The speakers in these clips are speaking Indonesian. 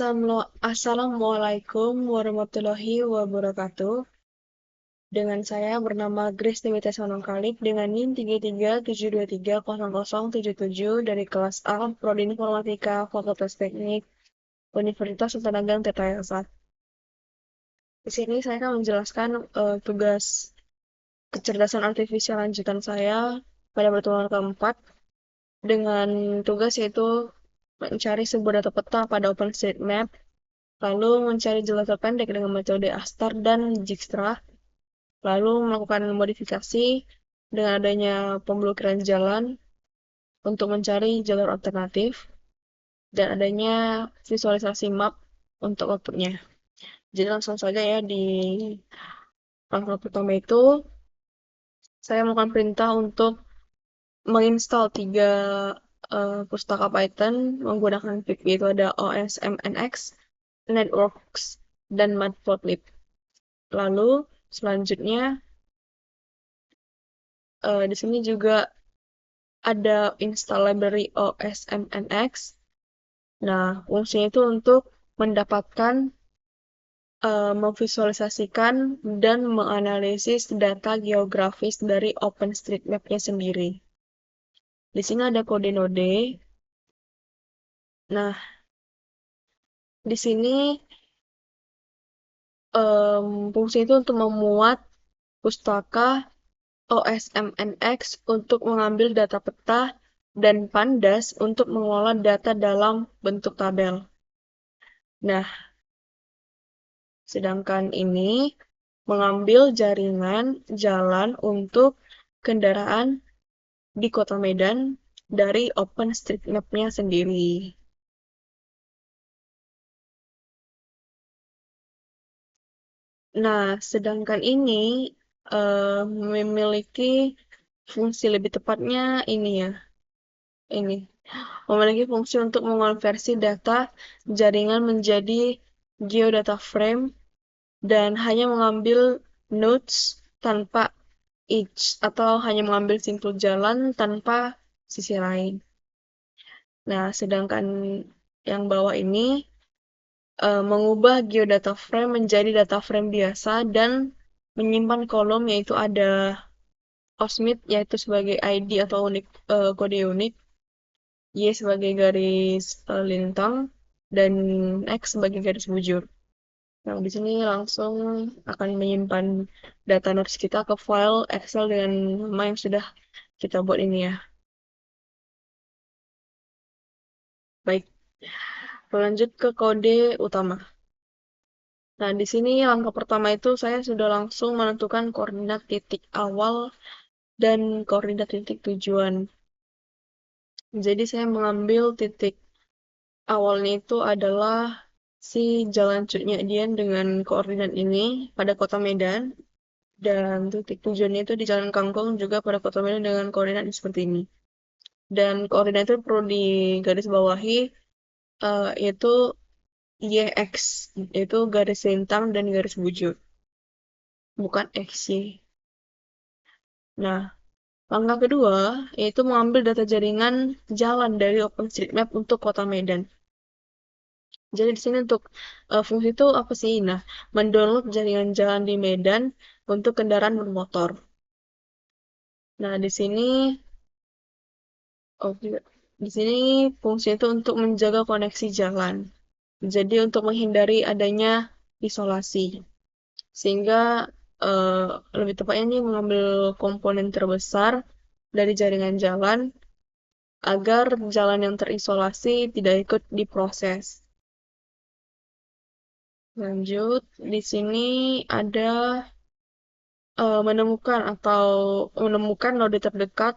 Assalamualaikum warahmatullahi wabarakatuh. Dengan saya bernama Grace Dewites Manungkalik dengan NIM 3372300077 dari kelas A, Prodi Informatika, Fakultas Teknik, Universitas Sultan Ageng Tirta Yasa. Di sini saya akan menjelaskan tugas kecerdasan artifisial lanjutan saya pada pertemuan keempat dengan tugas yaitu mencari sebuah data peta pada OpenStreetMap, lalu mencari jalur terpendek dengan metode ASTAR dan Dijkstra, lalu melakukan modifikasi dengan adanya pemblokiran jalan untuk mencari jalur alternatif, dan adanya visualisasi map untuk outputnya. Jadi langsung saja ya, di langkah pertama itu saya melakukan perintah untuk menginstal 3 pustaka Python menggunakan pip, yaitu ada OSMNX, Networks, dan Matplotlib. Lalu selanjutnya di sini juga ada install library OSMNX. Nah, fungsinya itu untuk mendapatkan, memvisualisasikan dan menganalisis data geografis dari OpenStreetMap-nya sendiri. Di sini ada kode node. Nah, di sini fungsi itu untuk memuat pustaka OSMNX untuk mengambil data peta dan pandas untuk mengelola data dalam bentuk tabel. Nah, sedangkan ini mengambil jaringan jalan untuk kendaraan di Kota Medan dari OpenStreetMap-nya sendiri. Nah, sedangkan ini memiliki fungsi, lebih tepatnya ini ya, ini memiliki fungsi untuk mengonversi data jaringan menjadi geodata frame dan hanya mengambil nodes tanpa edge, atau hanya mengambil simpul jalan tanpa sisi lain. Nah, sedangkan yang bawah ini mengubah geodata frame menjadi data frame biasa dan menyimpan kolom, yaitu ada OSMID yaitu sebagai ID atau kode unik, Y sebagai garis lintang, dan X sebagai garis bujur. Nah, di sini langsung akan menyimpan data nodes kita ke file Excel dengan nama yang sudah kita buat ini ya. Baik, lanjut ke kode utama. Nah, di sini langkah pertama itu saya sudah langsung menentukan koordinat titik awal dan koordinat titik tujuan. Jadi saya mengambil titik awalnya itu adalah si Jalan Cut Dian dengan koordinat ini pada Kota Medan, dan titik tujuannya itu di Jalan Kangkung juga pada Kota Medan dengan koordinat seperti ini. Dan koordinat itu perlu digarisbawahi, yaitu YX, yaitu garis lintang dan garis bujur, bukan XY. Nah, langkah kedua yaitu mengambil data jaringan jalan dari OpenStreetMap untuk Kota Medan. Jadi di sini untuk fungsi itu apa sih? Nah, mendownload jaringan jalan di Medan untuk kendaraan bermotor. Nah, di sini di sini fungsi itu untuk menjaga koneksi jalan. Jadi untuk menghindari adanya isolasi. Sehingga lebih tepatnya ini mengambil komponen terbesar dari jaringan jalan agar jalan yang terisolasi tidak ikut diproses. Lanjut, di sini ada menemukan node terdekat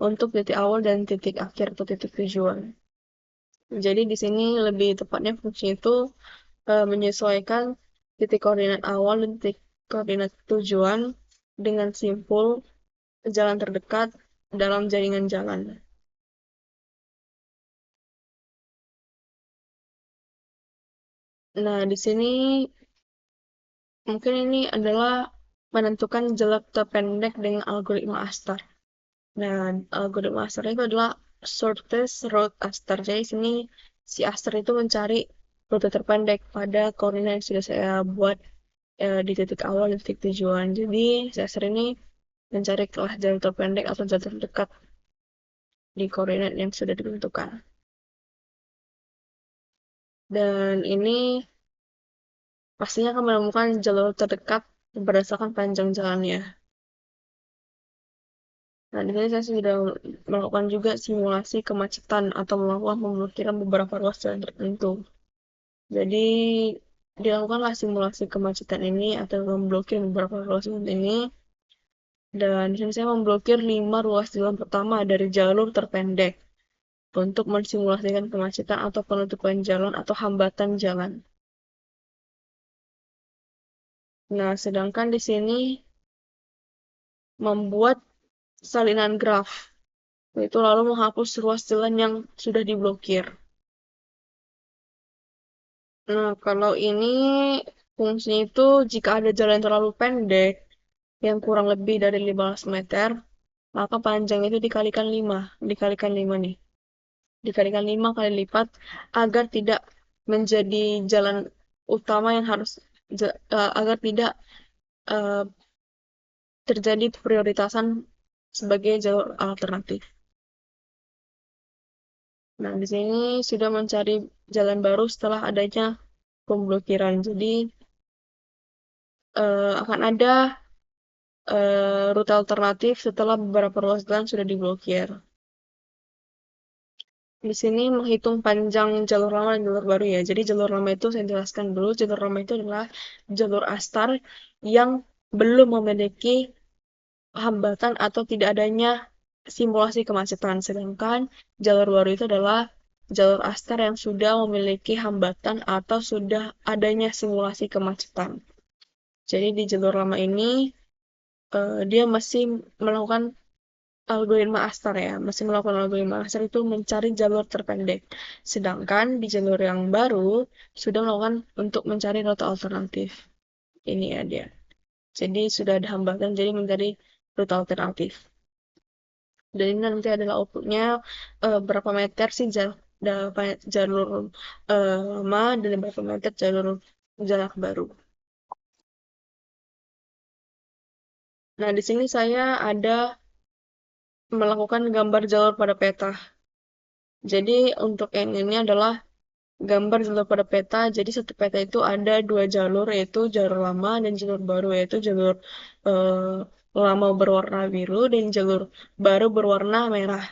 untuk titik awal dan titik akhir atau titik tujuan. Jadi di sini lebih tepatnya fungsi itu menyesuaikan titik koordinat awal dan titik koordinat tujuan dengan simpul jalan terdekat dalam jaringan jalan. Nah, di sini mungkin ini adalah menentukan jalur terpendek dengan algoritma ASTAR. Nah, algoritma ASTAR itu adalah shortest route ASTAR. Jadi sini si ASTAR itu mencari rute terpendek pada koordinat yang sudah saya buat di titik awal dan titik tujuan. Jadi saya sering ini mencari kelas jalur terpendek atau jalur terdekat di koordinat yang sudah ditentukan. Dan ini pastinya akan menemukan jalur terdekat berdasarkan panjang jalannya. Nah, di sini saya sudah melakukan juga simulasi kemacetan atau melakukan pemblokiran beberapa ruas jalan tertentu. Jadi, dilakukanlah simulasi kemacetan ini atau memblokir beberapa ruas jalan ini. Dan di sini saya memblokir 5 ruas jalan pertama dari jalur terpendek untuk mensimulasikan kemacetan atau penutupan jalan atau hambatan jalan. Nah, sedangkan di sini membuat salinan graf, yaitu lalu menghapus ruas jalan yang sudah diblokir. Nah, kalau ini fungsinya itu jika ada jalan yang terlalu pendek, yang kurang lebih dari 15 meter, maka panjangnya itu dikalikan 5 nih. Dikalikan 5 kali lipat agar tidak menjadi jalan utama yang harus agar tidak uh, terjadi prioritasan sebagai jalur alternatif. Nah, di sini sudah mencari jalan baru setelah adanya pemblokiran. Jadi akan ada rute alternatif setelah beberapa ruas jalan sudah diblokir. Di sini menghitung panjang jalur lama dan jalur baru ya. Jadi jalur lama itu saya jelaskan dulu. Jalur lama itu adalah jalur Astar yang belum memiliki hambatan atau tidak adanya simulasi kemacetan. Sedangkan jalur baru itu adalah jalur Astar yang sudah memiliki hambatan atau sudah adanya simulasi kemacetan. Jadi di jalur lama ini dia masih melakukan algoritma Astar ya, masih melakukan algoritma Astar itu mencari jalur terpendek. Sedangkan di jalur yang baru sudah melakukan untuk mencari rute alternatif. Ini ya dia. Jadi sudah ada hambatan, jadi mencari rute alternatif. Dan ini nanti adalah outputnya berapa meter sih jalur lama dan berapa meter jalur jalan baru. Nah, di sini saya ada melakukan gambar jalur pada peta. Jadi untuk yang ini adalah gambar jalur pada peta. Jadi satu peta itu ada dua jalur, yaitu jalur lama dan jalur baru, yaitu jalur eh, lama berwarna biru dan jalur baru berwarna merah.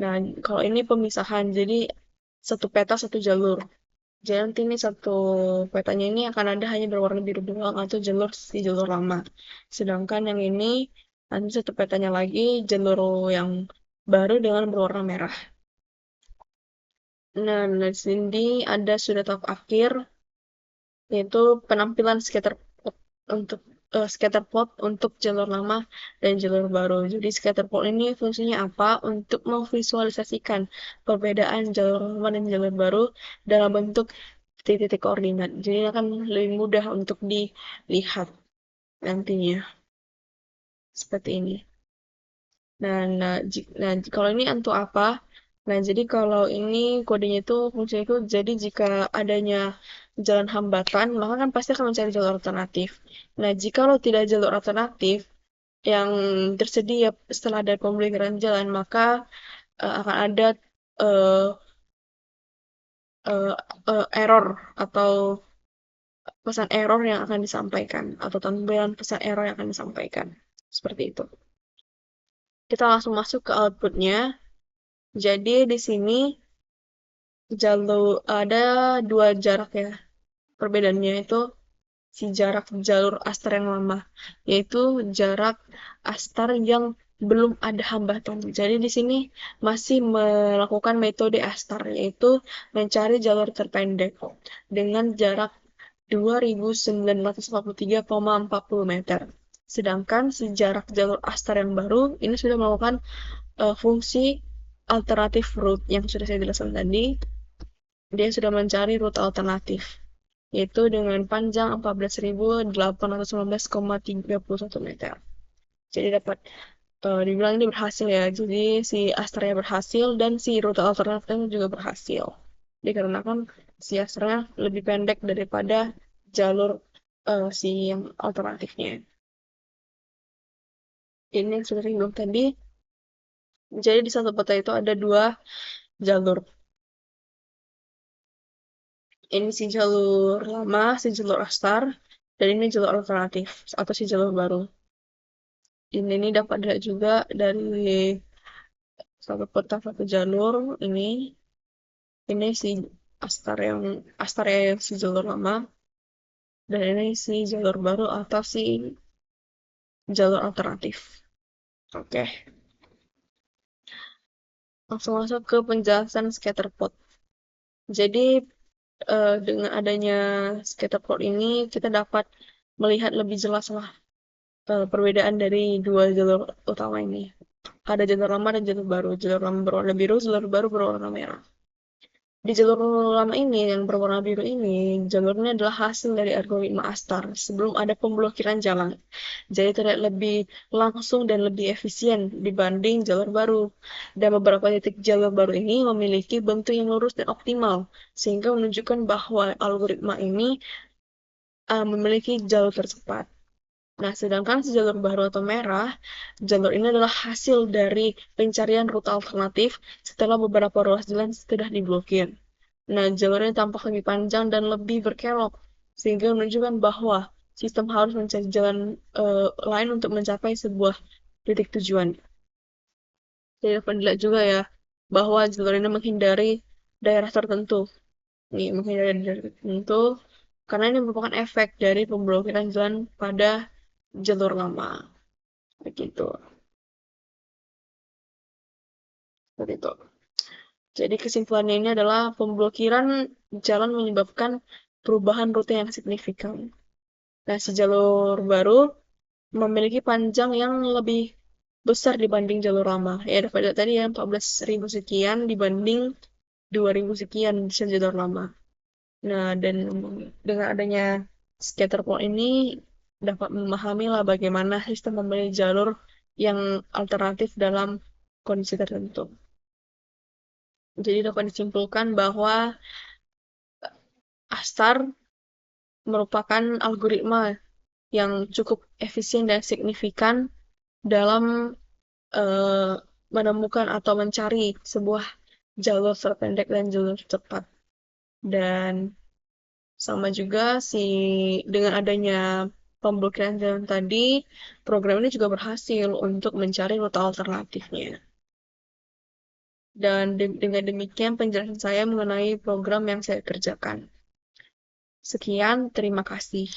Nah, kalau ini pemisahan, jadi satu peta satu jalur. Jadi nanti ini satu petanya ini akan ada hanya berwarna biru doang atau jalur si jalur lama. Sedangkan yang ini nanti satu petanya lagi jalur yang baru dengan berwarna merah. Nah, di sini ada sudah tahap akhir, yaitu penampilan untuk scatterplot untuk jalur lama dan jalur baru. Jadi scatterplot ini fungsinya apa? Untuk memvisualisasikan perbedaan jalur lama dan jalur baru dalam bentuk titik-titik koordinat. Jadi akan lebih mudah untuk dilihat nantinya seperti ini. Nah, kalau ini untuk apa? Nah, jadi kalau ini kodenya itu fungsinya itu jadi jika adanya jalan hambatan, maka kan pasti akan mencari jalur alternatif. Nah, jika lo tidak ada jalur alternatif yang tersedia setelah ada pemblokiran jalan, maka akan ada uh, error atau pesan error yang akan disampaikan atau tampilan pesan error yang akan disampaikan. Seperti itu. Kita langsung masuk ke outputnya. Jadi di sini jalur ada dua jarak ya. Perbedaannya itu si jarak jalur Astar yang lama, yaitu jarak Astar yang belum ada hambatan. Jadi di sini masih melakukan metode Astar, yaitu mencari jalur terpendek dengan jarak 2.943,40 meter. Sedangkan si jarak jalur Astar yang baru ini sudah melakukan fungsi alternatif route yang sudah saya jelaskan tadi. Dia sudah mencari rute alternatif, yaitu dengan panjang 14.819,31 meter. Jadi dapat dibilang ini berhasil ya. Jadi si Astrea berhasil dan si rute alternatifnya juga berhasil. dikarenakan si Asternya lebih pendek daripada jalur si yang alternatifnya. Ini yang sudah disinggung tadi. Jadi di satu peta itu ada dua jalur. Ini si jalur lama, si jalur Astar, dan ini jalur alternatif atau si jalur baru. Ini dapat dilihat juga dari satu peta satu jalur ini si Astar yang si jalur lama, dan ini si jalur baru atau si jalur alternatif. Oke, langsung masuk ke penjelasan scatterplot. Jadi dengan adanya scatterplot ini kita dapat melihat lebih jelas lah perbedaan dari dua jalur utama ini. Ada jalur lama dan jalur baru. Jalur lama berwarna biru, jalur baru berwarna merah. Di jalur lama ini, yang berwarna biru ini, jalurnya adalah hasil dari algoritma Astar sebelum ada pemblokiran jalan. Jadi terlihat lebih langsung dan lebih efisien dibanding jalur baru. Dan beberapa titik jalur baru ini memiliki bentuk yang lurus dan optimal, sehingga menunjukkan bahwa algoritma ini memiliki jalur tercepat. Nah, sedangkan si jalur baru atau merah, jalur ini adalah hasil dari pencarian rute alternatif setelah beberapa ruas jalan sudah diblokir. Nah, jalurnya tampak lebih panjang dan lebih berkelok, sehingga menunjukkan bahwa sistem harus mencari jalan lain untuk mencapai sebuah titik tujuan. Jadi dapat dilihat juga ya, bahwa jalur ini menghindari daerah tertentu. Nih, menghindari daerah tertentu, karena ini merupakan efek dari pemblokiran jalan pada jalur lama. Begitu. Seperti itu. Jadi kesimpulannya ini adalah pemblokiran jalan menyebabkan perubahan rute yang signifikan. Nah, si jalur baru memiliki panjang yang lebih besar dibanding jalur lama. Ya, dapat lihat tadi ya, 14.000 sekian dibanding 2.000 sekian di jalur lama. Nah, dan dengan adanya scatter plot ini dapat memahami lah bagaimana sistem memilih jalur yang alternatif dalam kondisi tertentu. Jadi dapat disimpulkan bahwa Astar merupakan algoritma yang cukup efisien dan signifikan dalam eh, menemukan atau mencari sebuah jalur terpendek dan jalur cepat. Dan sama juga dengan adanya pemblokiran jalan tadi, program ini juga berhasil untuk mencari rute alternatifnya. Dan dengan demikian penjelasan saya mengenai program yang saya kerjakan. Sekian, terima kasih.